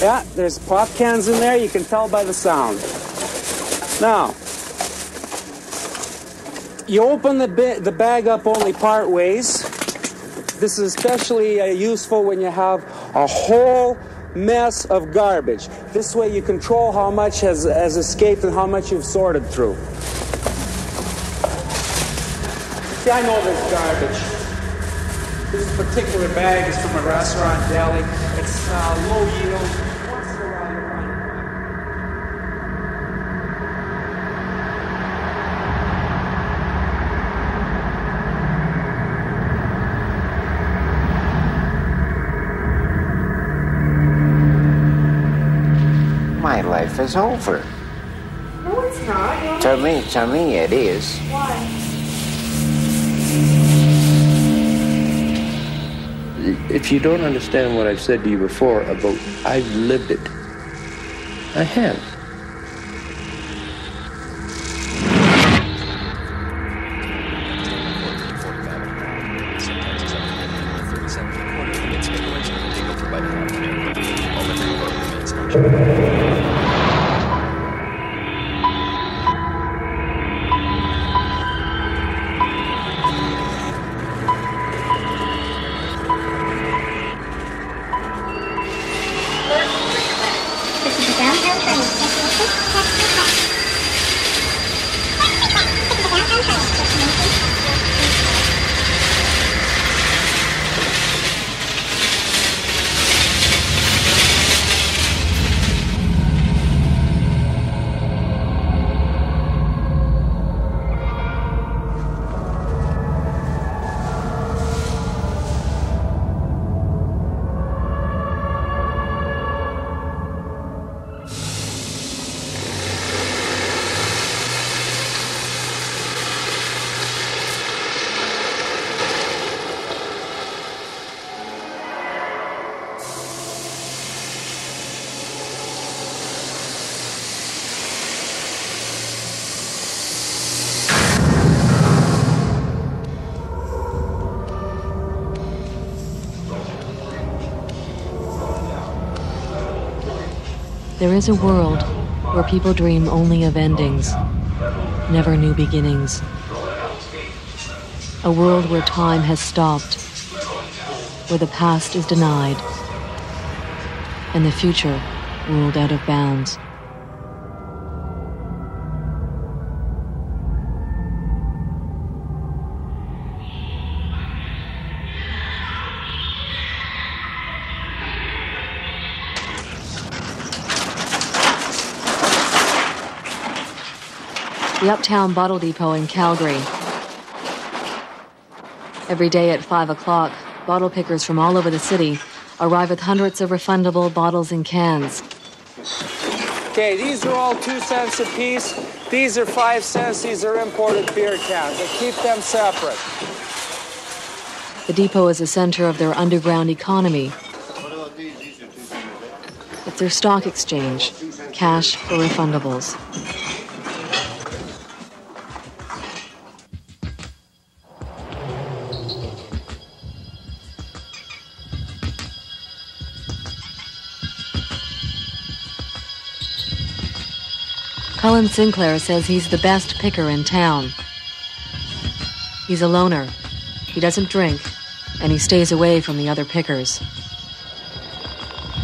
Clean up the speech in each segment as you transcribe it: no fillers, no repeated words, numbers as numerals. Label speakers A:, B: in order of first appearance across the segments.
A: Yeah, there's pop cans in there. You can tell by the sound. Now, you open the bag up only part ways. This is especially useful when you have a whole mess of garbage. This way you control how much has escaped and how much you've sorted through. See, I know there's garbage. This particular bag is from a restaurant deli. It's low yield. Once in a while you find
B: My life is over.
C: No, it's not.
B: To me it is.
C: Why?
D: If you don't understand what I've said to you before about I've lived it, I have.
E: There is a world where people dream only of endings, never new beginnings. A world where time has stopped, where the past is denied, and the future ruled out of bounds. The Uptown Bottle Depot in Calgary. Every day at 5 o'clock, bottle pickers from all over the city arrive with hundreds of refundable bottles and cans.
A: Okay, these are all 2 cents a piece. These are 5 cents. These are imported beer cans. I keep them separate.
E: The depot is the center of their underground economy. It's their stock exchange, cash for refundables. Cullen Sinclair says he's the best picker in town. He's a loner. He doesn't drink, and he stays away from the other pickers.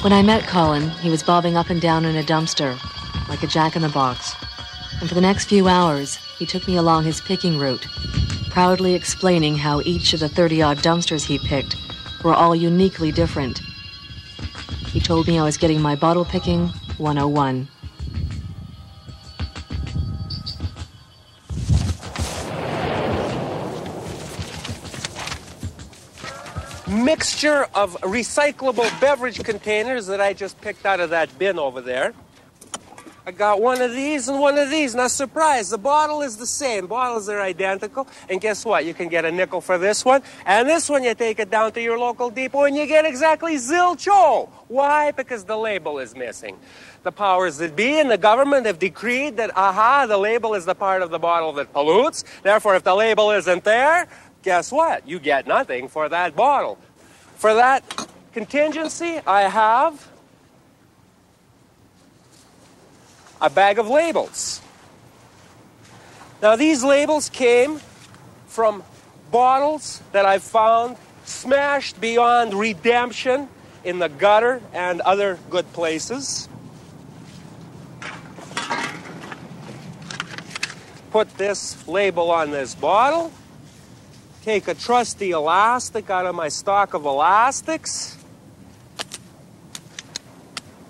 E: When I met Cullen, he was bobbing up and down in a dumpster, like a jack-in-the-box. And for the next few hours, he took me along his picking route, proudly explaining how each of the 30-odd dumpsters he picked were all uniquely different. He told me I was getting my bottle picking 101.
A: Mixture of recyclable beverage containers that I just picked out of that bin over there. I got one of these and one of these. Now, surprise, the bottle is the same. Bottles are identical. And guess what? You can get a nickel for this one. And this one, you take it down to your local depot and you get exactly zilcho. Why? Because the label is missing. The powers that be and the government have decreed that, the label is the part of the bottle that pollutes. Therefore, if the label isn't there, guess what? You get nothing for that bottle. For that contingency, I have a bag of labels. Now, these labels came from bottles that I found smashed beyond redemption in the gutter and other good places. Put this label on this bottle. Take a trusty elastic out of my stock of elastics.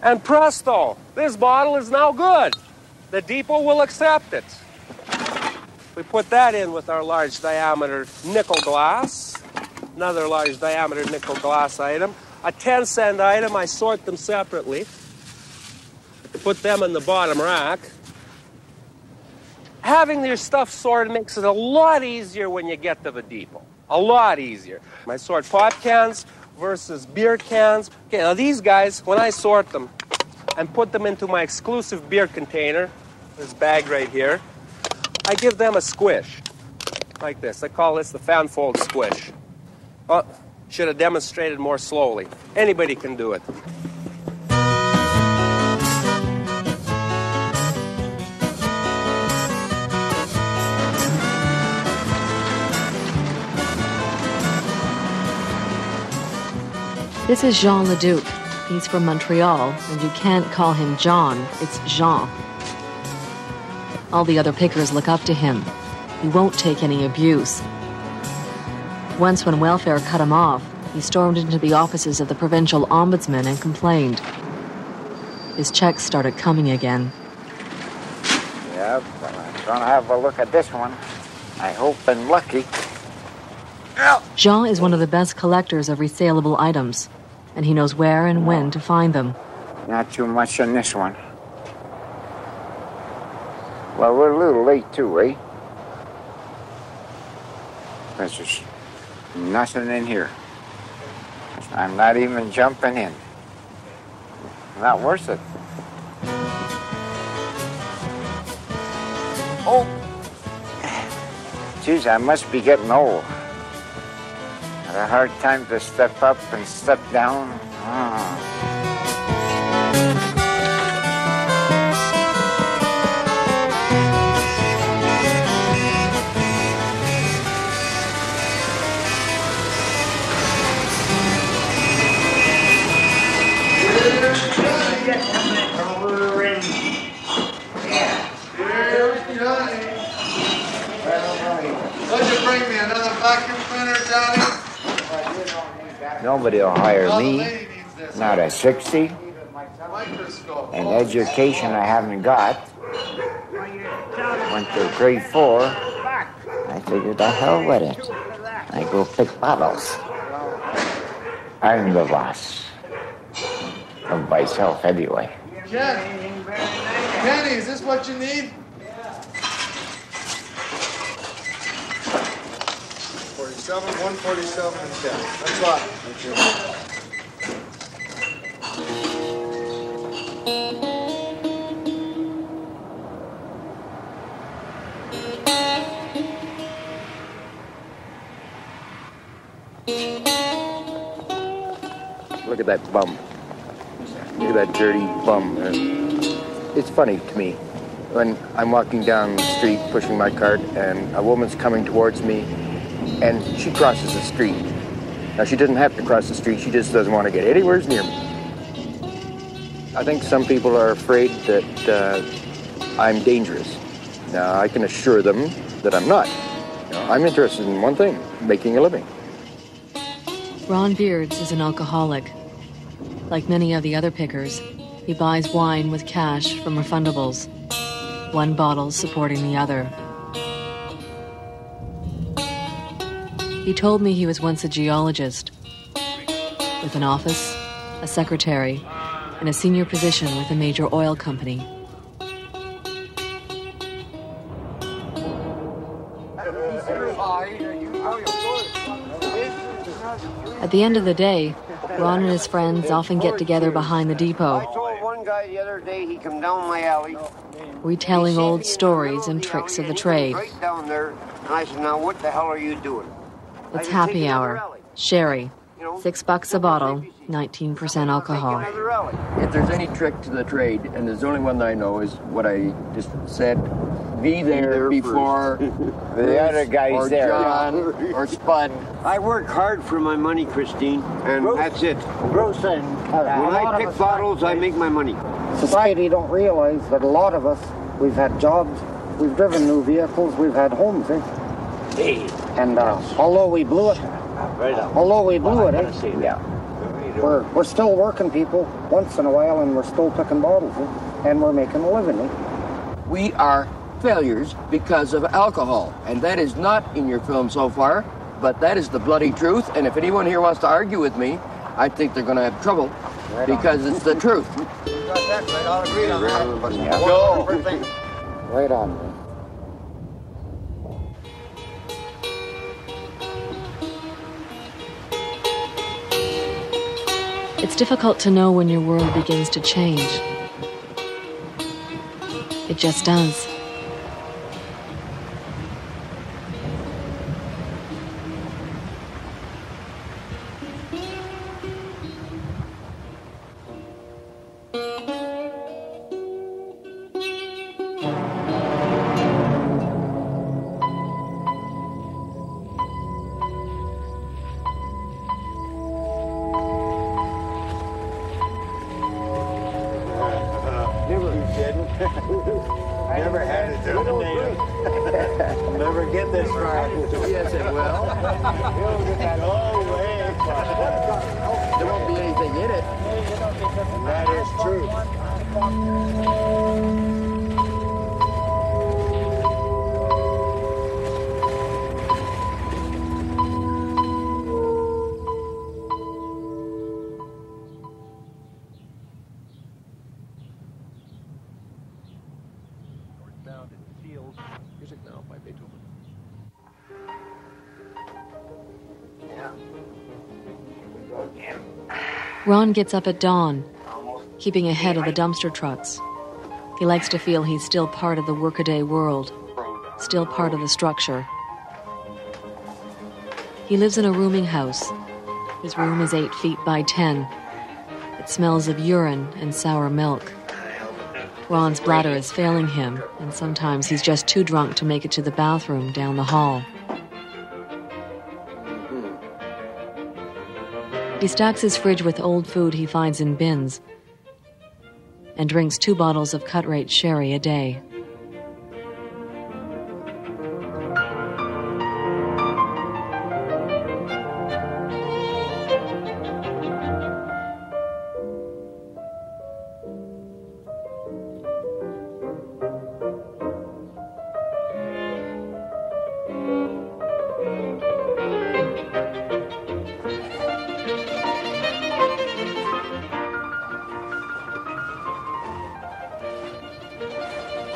A: And presto, this bottle is now good. The depot will accept it. We put that in with our large diameter nickel glass. Another large diameter nickel glass item. A 10-cent item, I sort them separately. Put them in the bottom rack. Having your stuff sorted makes it a lot easier when you get to the depot. A lot easier. I sort pop cans versus beer cans. Okay, now these guys, when I sort them and put them into my exclusive beer container, this bag right here, I give them a squish, like this. I call this the fanfold squish. Well, should have demonstrated more slowly. Anybody can do it.
E: This is Jean Leduc. He's from Montreal, and you can't call him John, it's Jean. All the other pickers look up to him. He won't take any abuse. Once when welfare cut him off, he stormed into the offices of the provincial ombudsman and complained. His checks started coming again.
B: Yep, I'm gonna have a look at this one. I hope I'm lucky.
E: Jean is one of the best collectors of resaleable items, and he knows where and when to find them.
B: Not too much on this one. Well, we're a little late too, eh? There's nothing in here. I'm not even jumping in. Not worth it. Oh! Geez, I must be getting old. Had a hard time to step up and step down.
F: Would you bring me another vacuum cleaner, Johnny?
B: Nobody will hire me. Not at 60. An education I haven't got. Went to grade 4. I figured the hell with it. I go pick bottles. I'm the boss. Of myself, anyway.
F: Kenny, is this what you need? 47, 147, and 10. That's a lot.
D: Look at that bum. Look at that dirty bum. It's funny to me when I'm walking down the street pushing my cart and a woman's coming towards me and she crosses the street. Now, she doesn't have to cross the street. She just doesn't want to get anywhere near me. I think some people are afraid that I'm dangerous. Now, I can assure them that I'm not. I'm interested in one thing, making a living.
E: Ron Beards is an alcoholic. Like many of the other pickers, he buys wine with cash from refundables, one bottle supporting the other. He told me he was once a geologist, with an office, a secretary, and a senior position with a major oil company. At the end of the day, Ron and his friends often get together behind the depot,
G: I told one guy the other day he come down my alley,
E: retelling old stories and tricks of the trade.
G: right down there, and I said, now what the hell are you doing?
E: It's happy hour, sherry, $6 a bottle, 19% alcohol.
H: If there's any trick to the trade, and there's only one that I know, is what I just said. Be there before
G: The other guy's
H: or
G: there.
H: John or Spud.
G: I work hard for my money, Christine, and that's it.
B: Bruce and
G: When I pick bottles, I make my money.
I: Society don't realize that a lot of us, we've had jobs, we've driven new vehicles, we've had homes, eh? And although we blew it, we're still working people once in a while, and we're still picking bottles, eh? And we're making a living, eh?
H: We are failures because of alcohol, and that is not in your film so far, but that is the bloody truth. And if anyone here wants to argue with me, I think they're going to have trouble because it's the truth.
I: Right on, man.
E: It's difficult to know when your world begins to change. It just does.
F: Never had it terminated. Never get this far.
H: Yes, it will.
F: No way.
H: There won't be anything in it.
F: That is true.
D: Music now by Beethoven.
E: Ron gets up at dawn, keeping ahead of the dumpster trucks. He likes to feel he's still part of the workaday world, still part of the structure. He lives in a rooming house. His room is 8 feet by 10. It smells of urine and sour milk. Ron's bladder is failing him, and sometimes he's just too drunk to make it to the bathroom down the hall. He stacks his fridge with old food he finds in bins and drinks 2 bottles of cut-rate sherry a day.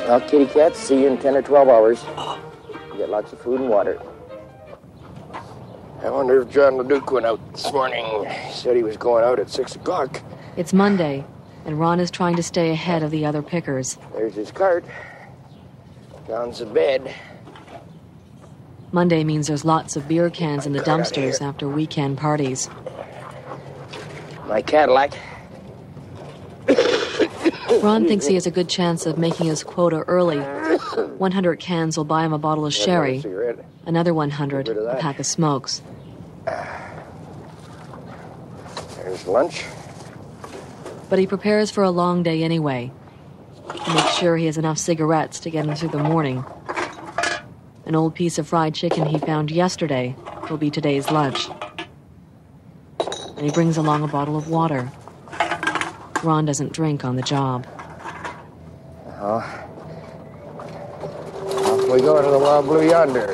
D: Well, kitty cats, see you in 10 or 12 hours. You get lots of food and water. I wonder if John LeDuc went out this morning. He said he was going out at 6 o'clock.
E: It's Monday, and Ron is trying to stay ahead of the other pickers.
D: There's his cart. John's in bed.
E: Monday means there's lots of beer cans in the dumpsters after weekend parties.
D: My Cadillac.
E: Ron thinks he has a good chance of making his quota early. 100 cans will buy him a bottle of sherry. Another 100, a pack of smokes.
D: There's lunch.
E: But he prepares for a long day anyway. He makes sure he has enough cigarettes to get him through the morning. An old piece of fried chicken he found yesterday will be today's lunch. And he brings along a bottle of water. Ron doesn't drink on the job.
D: Oh. Off we go to the Wild Blue yonder.